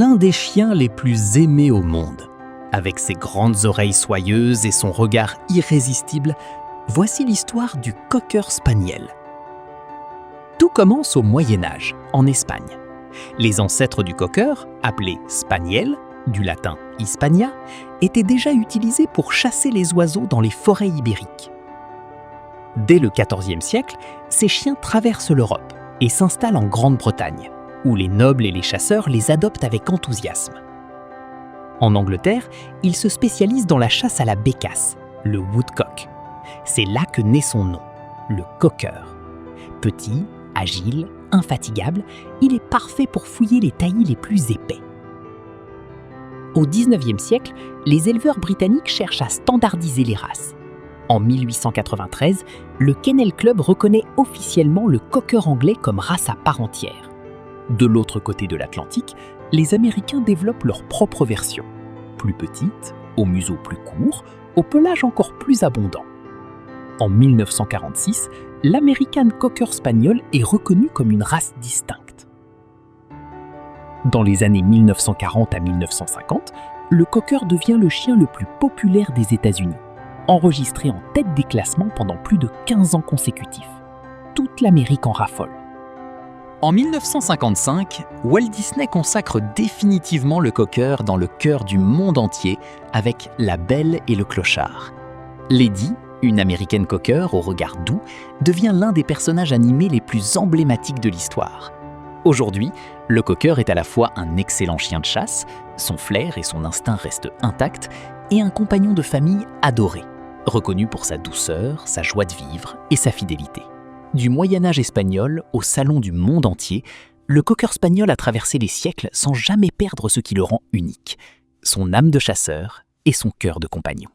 l'un des chiens les plus aimés au monde. Avec ses grandes oreilles soyeuses et son regard irrésistible, voici l'histoire du Cocker Spaniel. Tout commence au Moyen-Âge, en Espagne. Les ancêtres du Cocker, appelés Spaniel, du latin Hispania, étaient déjà utilisés pour chasser les oiseaux dans les forêts ibériques. Dès le XIVe siècle, ces chiens traversent l'Europe et s'installent en Grande-Bretagne, où les nobles et les chasseurs les adoptent avec enthousiasme. En Angleterre, ils se spécialisent dans la chasse à la bécasse, le woodcock. C'est là que naît son nom, le Cocker. Petit, agile, infatigable, il est parfait pour fouiller les taillis les plus épais. Au XIXe siècle, les éleveurs britanniques cherchent à standardiser les races. En 1893, le Kennel Club reconnaît officiellement le Cocker anglais comme race à part entière. De l'autre côté de l'Atlantique, les Américains développent leur propre version, plus petite, au museau plus court, au pelage encore plus abondant. En 1946, l'American Cocker Spaniel est reconnu comme une race distincte. Dans les années 1940 à 1950, le Cocker devient le chien le plus populaire des États-Unis, enregistré en tête des classements pendant plus de 15 ans consécutifs. Toute l'Amérique en raffole. En 1955, Walt Disney consacre définitivement le Cocker dans le cœur du monde entier avec La Belle et le Clochard. Lady, une américaine Cocker au regard doux, devient l'un des personnages animés les plus emblématiques de l'histoire. Aujourd'hui, le Cocker est à la fois un excellent chien de chasse, son flair et son instinct restent intacts, et un compagnon de famille adoré, reconnu pour sa douceur, sa joie de vivre et sa fidélité. Du Moyen-Âge espagnol au salon du monde entier, le Cocker Spaniel a traversé les siècles sans jamais perdre ce qui le rend unique, son âme de chasseur et son cœur de compagnon.